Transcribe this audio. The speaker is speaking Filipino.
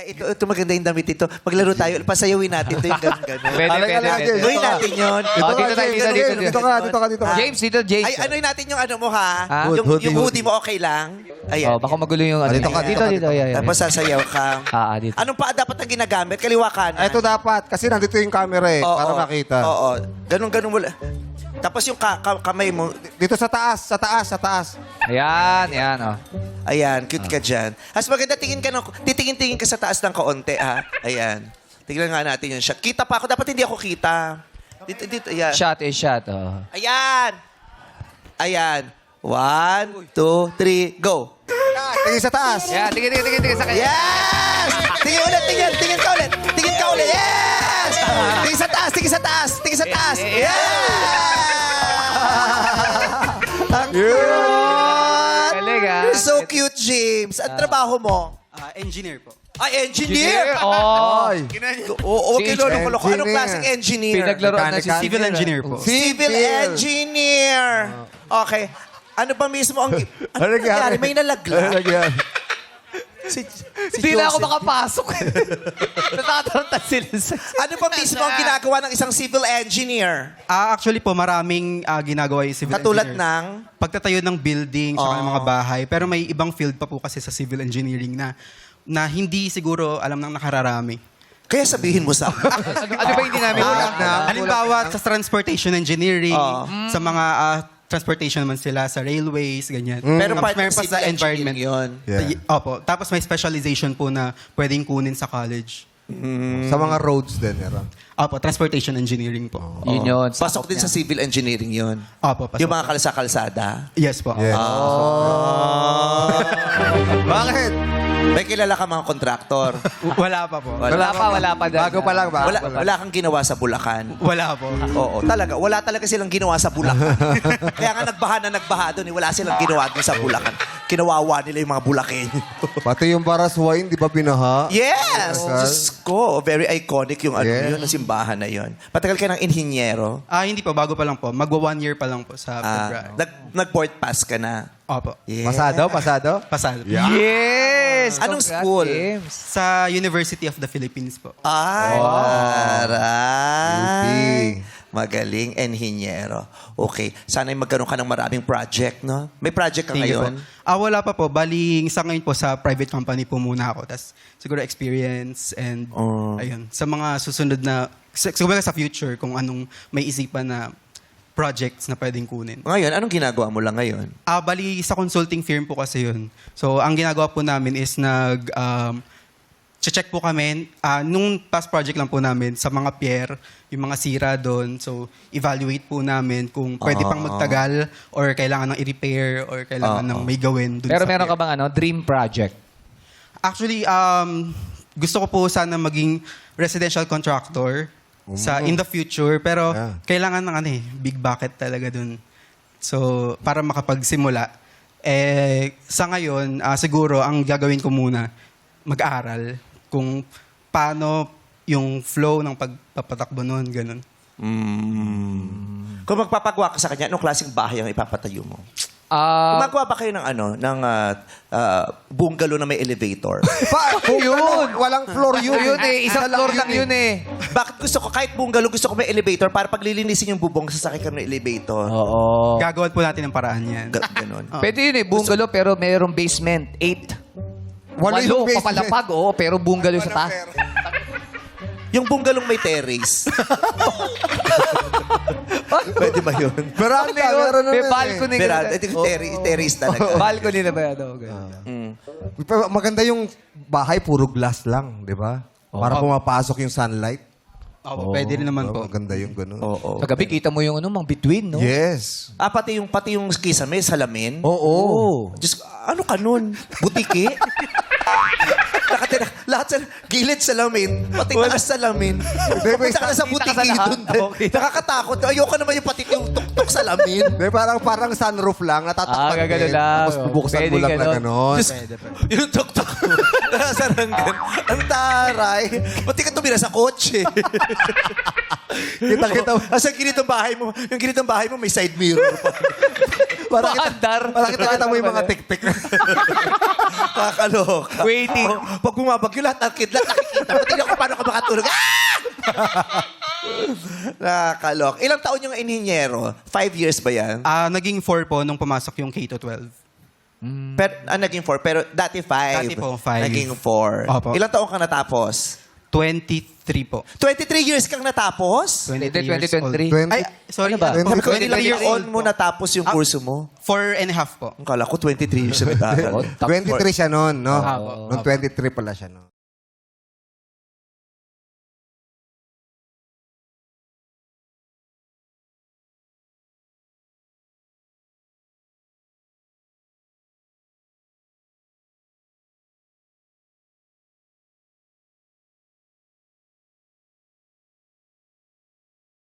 Ay, ito maganda yung damit ito. Maglaro tayo. Pasayawin natin ito yung gano'n. Pwede. Gawin natin yun. Dito ka. James, dito, James. Ay, ano natin yung ano mo ha? Ah? Yung hoodie mo okay lang? Ayan. Oh, baka magulo yung ano. Dito ka, Dito. Yeah. Tapos sasayaw ka. Dito. Anong pa dapat ang ginagamit? Kaliwa kanan. Ito dapat, kasi nandito yung camera eh, Oo, para makita. Oo. Ganun wala. Tapos yung kamay mo, Dito sa taas. Ayan, oh. ayan, cute ka dyan. As maganda, titingin-tingin ka sa taas ng kaunti, ha? Ayan. Tignan nga natin yung shot. Kita pa ako. Dapat hindi ako kita. Dito, ayan. Shot is shot, oh. Ayan! Ayan. 1, 2, 3, go! Tingin sa taas. Yeah, tingin sa kanya. Yes! Tingin ulit, tingin ka ulit. Tingin ka ulit. Yes! Tingin sa taas. Yes! Ang cute! Galing, ah. You're so cute, James. Ang trabaho mo? Engineer po. Ay, engineer! Oh. Ay. Oo, Si kilolo ko. Anong engineer. klaseng engineer? Pinaglaruan na si Mechanical. Civil engineer po. Civil engineer. Okay. Ano ba mismo ang... Ano nangyari? May nalaglag. Si Hindi na ako Joseph. makapasok. Natataranta sila sa... Ano ba mismo ang ginagawa ng isang civil engineer? Actually po, maraming ginagawa yung civil Katulad engineer. ng... Pagtatayo ng building, tsaka ng mga bahay. Pero may ibang field pa po kasi sa civil engineering na hindi siguro alam ng nakararami. Kaya sabihin mo sa... ano ba hindi namin Halimbawa, sa transportation engineering, sa mga transportation naman sila, sa railways, ganyan. Pero Tapos part ng meron pa civil engineering yun. Yeah. Opo. Tapos may specialization po na pwedeng kunin sa college. Sa mga roads din, meron. Opo, transportation engineering po. Yun yun. Pasok din sa civil engineering yun. Opo, pasok. Yung mga kalsa-kalsada. Yes po. Yes. Bakit? May kilala ka mga kontraktor. Wala pa po. Wala pa. Bago pa lang. Wala kang ginawa sa Bulacan. Wala po. Oo, talaga. Wala talaga silang ginawa sa Bulacan. Kaya nga nagbaha doon. Wala silang ginawa doon sa Bulacan. Kinawawa nila yung mga Bulakenyo. Pati yung Baras Wine, di ba binaha? Yes! Oh. Diyos ko. Very iconic yung ano Yes. yun, ang simbahan na yun. Patagal ka ng inhinyero. Hindi po. Bago pa lang po. Magwa 1 year pa lang po sa February. Nag-board pass ka na. Opo. Yeah. Pasado? Pasado. Yes! Anong Congrats, school? James. Sa University of the Philippines po. Ay, Beauty. aray. Magaling, enhinyero. Okay. Sana'y magkaroon ka ng maraming project, no? May project ka Thank you ngayon? po. Wala pa po. Bali, sa ngayon po sa private company po muna ako. Tapos siguro experience and ayun. Sa mga susunod na, siguro sa future kung anong may isipan na projects na pwedeng kunin. Ngayon, anong ginagawa mo lang ngayon? Bali, sa consulting firm po kasi yun. So, ang ginagawa po namin is check po kami. Nung past project lang po namin, sa mga pier, yung mga sira doon. So, evaluate po namin kung pwede pang magtagal or kailangan ng i-repair or kailangan ng may gawin doon Pero sa meron pier. ka bang dream project? Actually, gusto ko po sana maging residential contractor in the future. Pero Yeah. kailangan ng big bucket talaga dun. So, para makapagsimula. Sa ngayon, siguro, ang gagawin ko muna, mag-aral kung paano yung flow ng pagpapatakbo nun, ganun. Kung magpapagawa ka sa kanya, anong klaseng bahay ang ipapatayo mo? Gumagawa ba kayo ng bungalow na may elevator? Yun! Walang floor yun. Yun isang floor lang yun Bakit gusto ko, kahit bungalow, gusto ko may elevator para paglilinisin yung bubong, sasakay ka ng elevator. Oo. Gagawan po natin ng paraan yan. Ganon. Pwede yun bungalow pero mayroong basement. 8. Wala yung basement. Papalapag, pero bungalow sa taas. Yung bungalow may terrace. Pwede ba yun? Marami ka, meron naman May eh. balcony. Terrace talaga. Balcony na ba yan? Pero maganda yung bahay, puro glass lang, di ba? Para pumapasok yung sunlight. Opo, pwede rin naman po. Maganda yung gano'n. Oo. Sa gabi, kita mo yung mga between, no? Yes. Pati yung kisame, salamin. Oo. Diyos, ano ka nun? Butiki? Nakatira, lahat sa gilid salamin, pati taas salamin. Punta ka na sa butiki doon. Nakakatakot. Ayoko naman yung pati yung tuktok salamin. Di, parang sunroof lang, natatakpan gagano lang. Tapos bubuksan Pwede mo lang na ganon. gano'n. Diyos, yung tuktok. Nakasaranggan. Ang taray. Pati ka tumira sa kotse. Kita-kita. Asa yung ginitong bahay mo, may side mirror pa. Parang kita mo yung mga tik-tik. Kakaloka. Waiting. Pag bumabagyo, lahat ng kidlat nakikita. Tingnan ko paano ka makatulog. Nakakaloka. Ilang taon yung inhinyero? 5 years ba yan? Naging 4 po nung pumasok yung K-12. Pero, naging 4. Pero dati 5. Dati po, 5. Naging 4. Opo. Ilang taon ka natapos? 23 po. 23 years kang natapos? 23 years old. 2023. Ay, sorry. Ano ba? Sabi ko, 23 ilang years years old mo natapos yung kurso mo? 4 and a half po. Ang kala ko, 23 years na nag-aaral. 23 siya noon, no? Opo. Noong 23 pala siya noon.